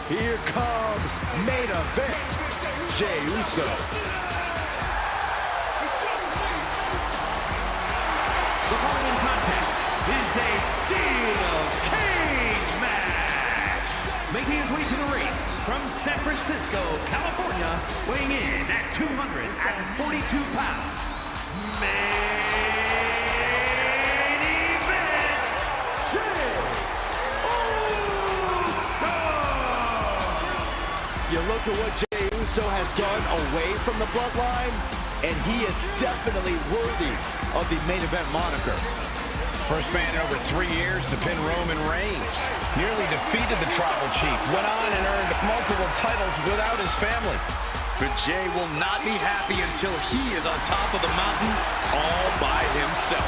Here comes main event, Jey Uso. The following contest is a steel cage match. Making his way to the ring from San Francisco, California, weighing in at 242 pounds. Main event, Jey Uso. You look at what Jey Uso has done away from the bloodline, and he is definitely worthy of the main event moniker. First man in over 3 years to pin Roman Reigns. Nearly defeated the Tribal Chief. Went on and earned multiple titles without his family. But Jey will not be happy until he is on top of the mountain all by himself.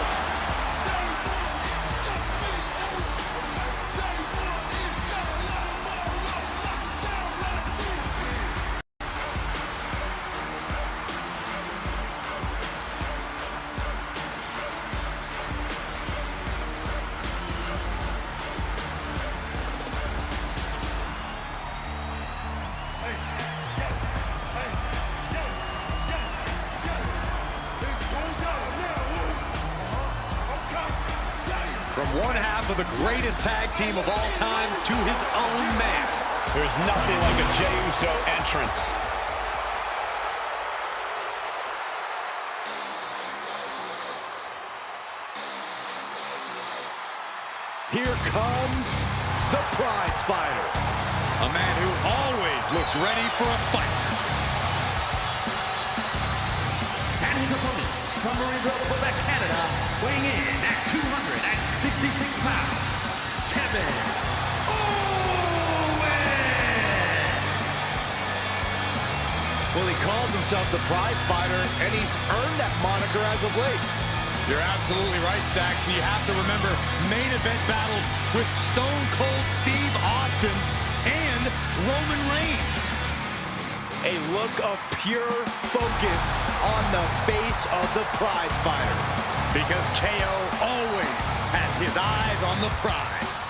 From one half of the greatest tag team of all time to his own man. There's nothing like a Jey Uso entrance. Here comes the prize fighter. A man who always looks ready for a fight. And his opponent from Marine Quebec, Canada, weighing in at 266 pounds, Kevin Owens. Well, he calls himself the prize fighter, and he's earned that moniker as of late. You're absolutely right, Saxton. You have to remember main event battles with Stone Cold Steve Austin and Roman Reigns. A look of pure focus on the face of the prize fighter. Because KO always has his eyes on the prize.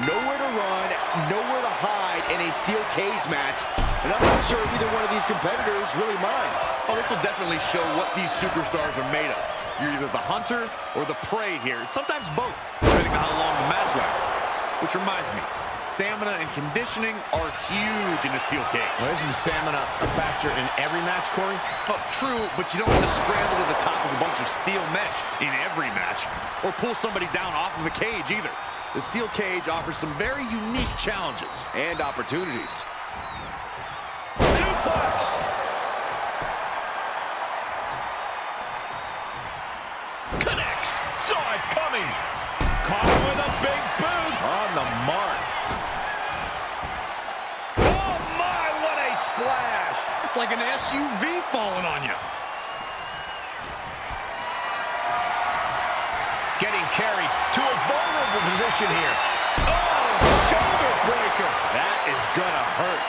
Nowhere to run, nowhere to hide in a steel cage match. And I'm not sure either one of these competitors really mind. Oh, this will definitely show what these superstars are made of. You're either the hunter or the prey here. And sometimes both, depending on how long the match lasts. Which reminds me, stamina and conditioning are huge in a steel cage. Well, isn't stamina a factor in every match, Corey? Oh, true, but you don't have to scramble to the top of a bunch of steel mesh in every match. Or pull somebody down off of the cage either. The steel cage offers some very unique challenges. And opportunities. Suplex! Connects. Saw it coming. Caught him with a big boot. On the mark. Oh my, what a splash! It's like an SUV falling on you. Getting carried to a vulnerable position here. Oh, shoulder breaker! That is gonna hurt.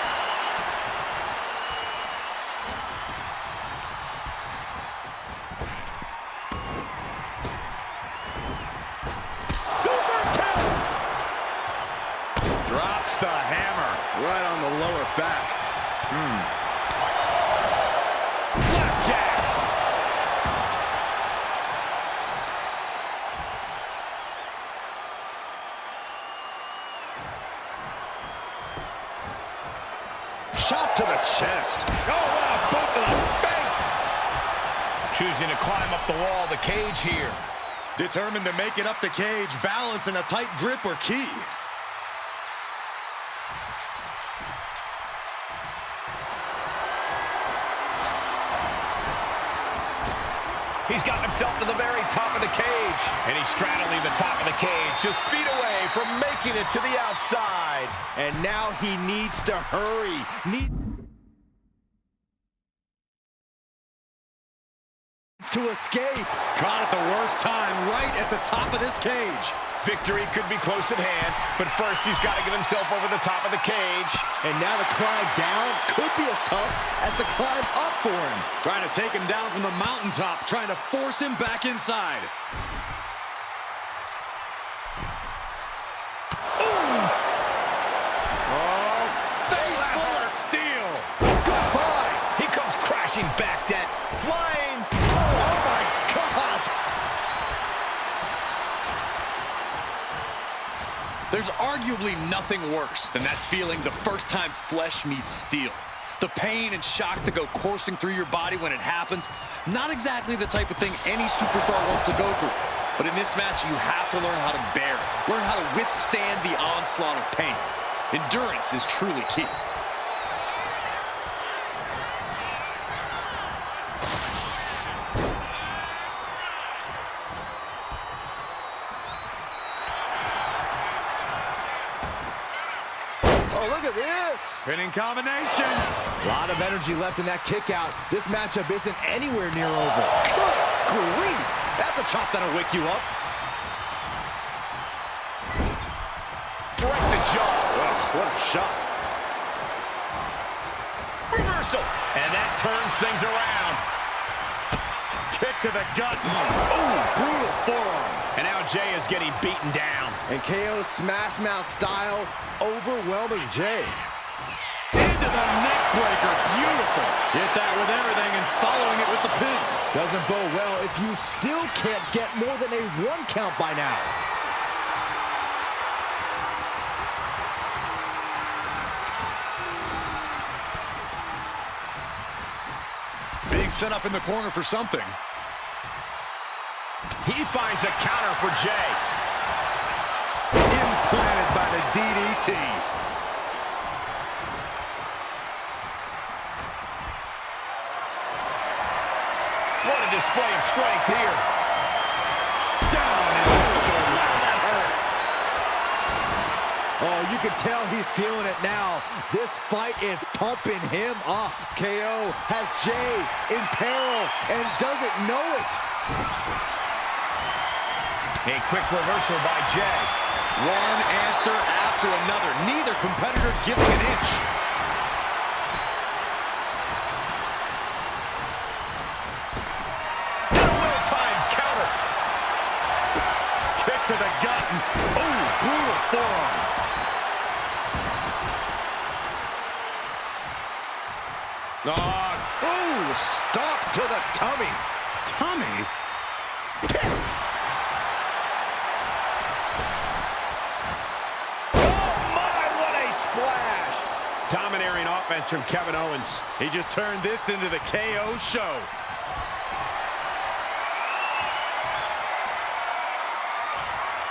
Super kick! Drops the hammer. Right on the lower back. Flapjack. Shot to the chest. Oh, what a boot to the face! Choosing to climb up the wall of the cage here. Determined to make it up the cage, balance and a tight grip are key. He's got himself to the very top of the cage. And he's straddling the top of the cage, just feet away from making it to the outside. And now he needs to hurry. Needs to escape. Caught at the worst time, right at the top of this cage. Victory could be close at hand, but first he's got to get himself over the top of the cage. And now the climb down could be as tough as the climb up for him. Trying to take him down from the mountaintop, trying to force him back inside. Back down, flying. Oh my gosh! There's arguably nothing worse than that feeling the first time flesh meets steel. The pain and shock that go coursing through your body when it happens, not exactly the type of thing any superstar wants to go through. But in this match, you have to learn how to bear it, learn how to withstand the onslaught of pain. Endurance is truly key. Oh, look at this! Spinning combination. A lot of energy left in that kick out. This matchup isn't anywhere near over. Good grief! That's a chop that'll wake you up. Right in the jaw. Oh, what a shot. Reversal. And that turns things around. Kick to the gut. Ooh, brutal forearm. And now Jay is getting beaten down. And KO smash mouth style, overwhelming Jay. Into the neck breaker. Beautiful. Hit that with everything and following it with the pin. Doesn't bode well if you still can't get more than a 1 count by now. Being set up in the corner for something. He finds a counter for Jay. Implanted by the DDT. What a display of strength here. Down and shoulder. That hurt. Oh, you can tell he's feeling it now. This fight is pumping him up. KO has Jay in peril and doesn't know it. A quick reversal by Jay. One answer after another. Neither competitor giving an inch. And a well-timed counter. Kick to the gut. Oh, brutal forearm. Ooh, stop to the tummy. Tummy? Kick. Splash. Domineering offense from Kevin Owens. He just turned this into the KO show.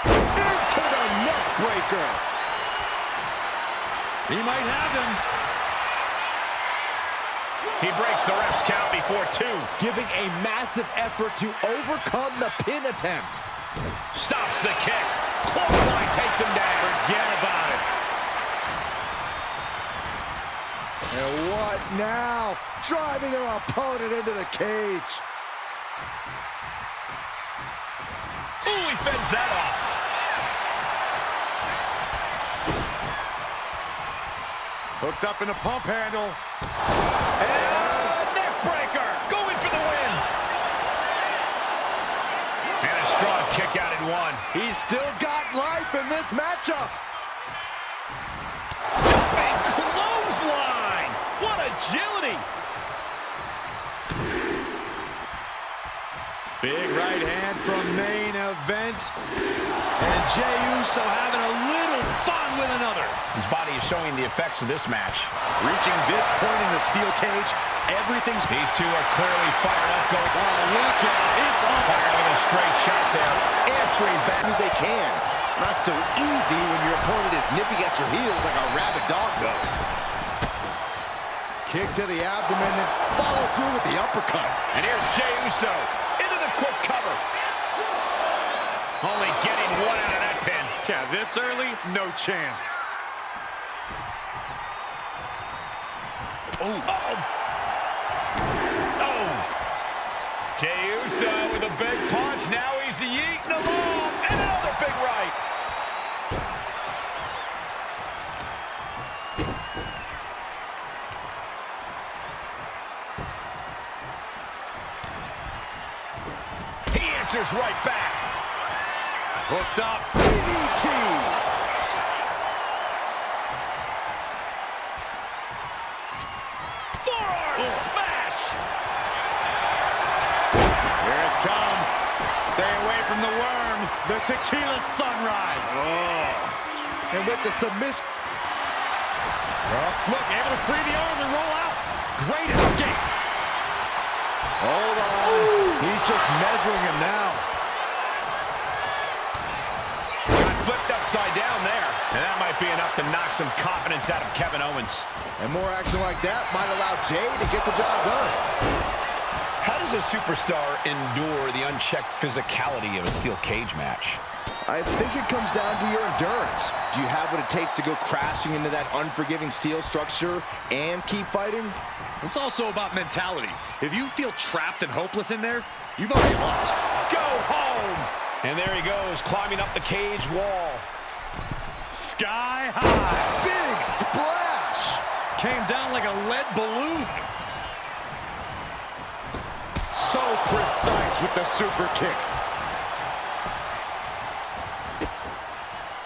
Into the neck breaker. He might have him. He breaks the ref's count before 2. Giving a massive effort to overcome the pin attempt. Stops the kick. Clothesline takes him down. Forget about it. And what now? Driving their opponent into the cage. Ooh, he fends that off. Hooked up in a pump handle. And neck breaker. Going for the win. And a strong kick out in 1. He's still got life in this matchup. Jumping clothesline. What agility. Big right hand from main event. And Jey Uso having a little fun with another. His body is showing the effects of this match. Reaching this point in the steel cage, everything's... These two are clearly fired up. Go. Oh, look at it. It's on. Fired with a straight shot there. Answering back As they can. Not so easy when your opponent is nipping at your heels like a rabid dog, though. Kick to the abdomen, then follow through with the uppercut. And here's Jey Uso into the quick cover. Only getting 1 out of that pin. Yeah, this early, no chance. Oh. Oh. Jey Uso with a big punch. Now he's yeeting along. And another big right. He answers right back. Hooked up. DDT. Forearm smash. Here it comes. Stay away from the worm. The tequila sunrise. And with the submission. Look, able to free the arm and roll out. Great escape. Hold on. He's just measuring him now. Got flipped upside down there. And that might be enough to knock some confidence out of Kevin Owens. And more action like that might allow Jey to get the job done. How does a superstar endure the unchecked physicality of a steel cage match? I think it comes down to your endurance. Do you have what it takes to go crashing into that unforgiving steel structure and keep fighting? It's also about mentality. If you feel trapped and hopeless in there, you've already lost. Go home! And there he goes, climbing up the cage wall. Sky high. Big splash! Came down like a lead balloon. So precise with the super kick.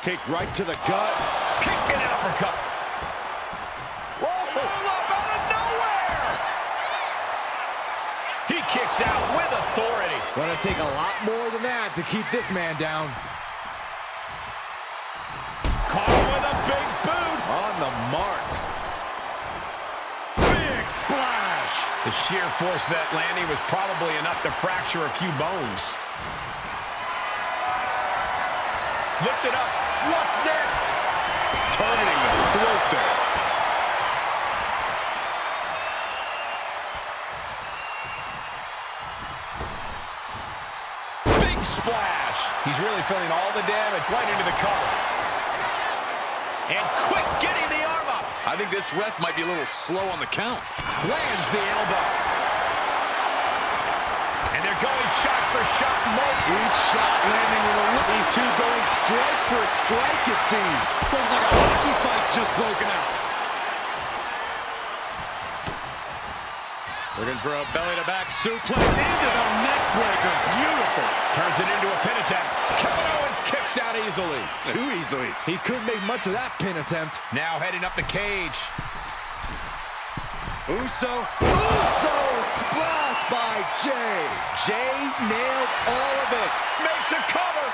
Kick right to the gut. Kick and uppercut. Whoa! Pull up out of nowhere! He kicks out with authority. Gonna take a lot more than that to keep this man down. Caught him with a big boot. On the mark. Big splash. The sheer force of that landing was probably enough to fracture a few bones. Lift it up. What's next? Targeting the throat there. Big splash. He's really feeling all the damage right into the cover. And quick getting the arm up. I think this ref might be a little slow on the count. Lands the elbow. And they're going shot for shot mode. Each shot landing with a look. These two going strike for strike, it seems. Feels like a hockey fight's just broken out. Looking for a belly-to-back suplex into the neck breaker. Beautiful. Turns it into a pin attempt. Kevin Owens kicks out easily. Too easily. He couldn't make much of that pin attempt. Now heading up the cage. Uso splash by Jey. Jey nailed all of it. Makes a cover.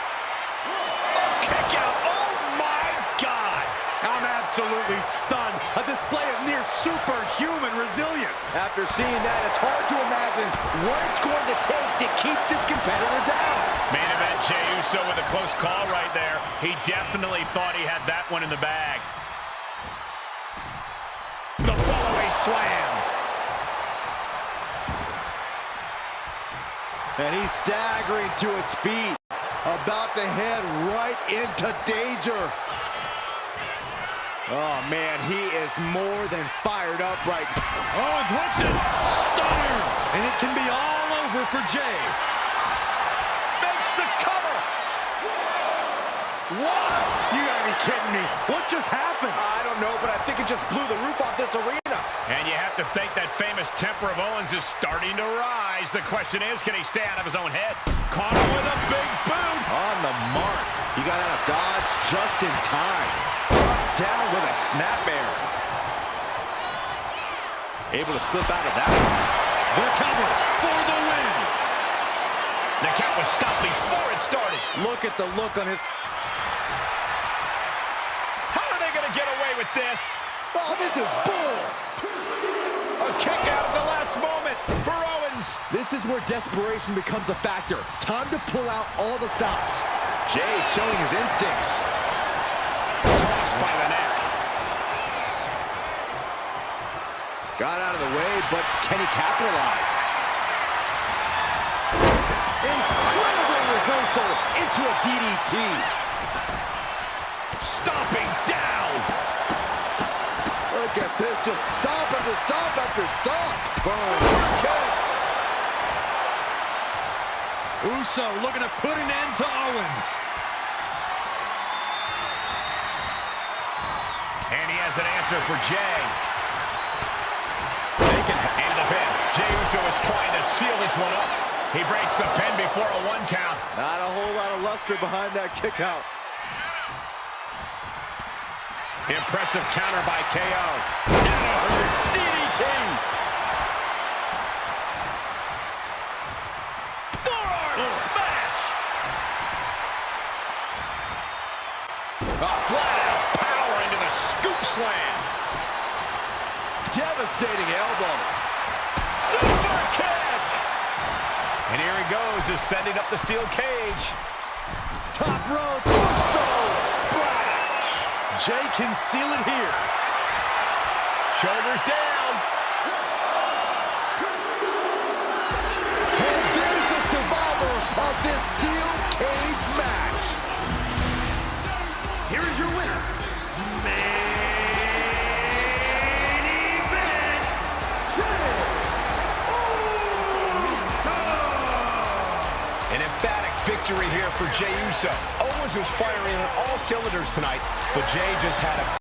A kick out. Oh my God. I'm absolutely stunned. A display of near superhuman resilience. After seeing that, it's hard to imagine what it's going to take to keep this competitor down. Main event, Jey Uso with a close call right there. He definitely thought he had that one in the bag. The follow-away slam. And he's staggering to his feet, about to head right into danger. Oh, man, he is more than fired up right now. Owens hooks it. Stunner. And it can be all over for Jey. Makes the cover. What? You gotta be kidding me. What just happened? I don't know, but I think it just blew the roof off this arena. And you have to think that famous temper of Owens is starting to rise. The question is, can he stay out of his own head? Caught him with a big boot. On the mark. He got out of dodge just in time. Brought down with a snapmare. Able to slip out of that one. The cover for the win. The count was stopped before it started. Look at the look on his... How are they going to get away with this? Oh, this is bull. A kick out at the last moment for Owens. This is where desperation becomes a factor. Time to pull out all the stops. Jey showing his instincts. Tossed by the neck. Got out of the way, but can he capitalize? Incredible reversal into a DDT. Stomping down. Look at this, just stomp after stomp after stomp. Boom. Kick. Uso looking to put an end to Owens. And he has an answer for Jay. Taken into the pin. Jey Uso is trying to seal this one up. He breaks the pin before a 1 count. Not a whole lot of luster behind that kick out. Impressive counter by KO. Now DDT. Forearm smash. Flat out power into the scoop slam. Devastating elbow. Super kick. And here he goes, ascending up the steel cage. Top rope. Uso splash. Jey can seal it here. Shoulders down. And there's the survivor of this steel cage match. Here is your winner, main event, Jey Uso. An emphatic victory here for Jey Uso. Owens was firing on all cylinders tonight, but Jey just had a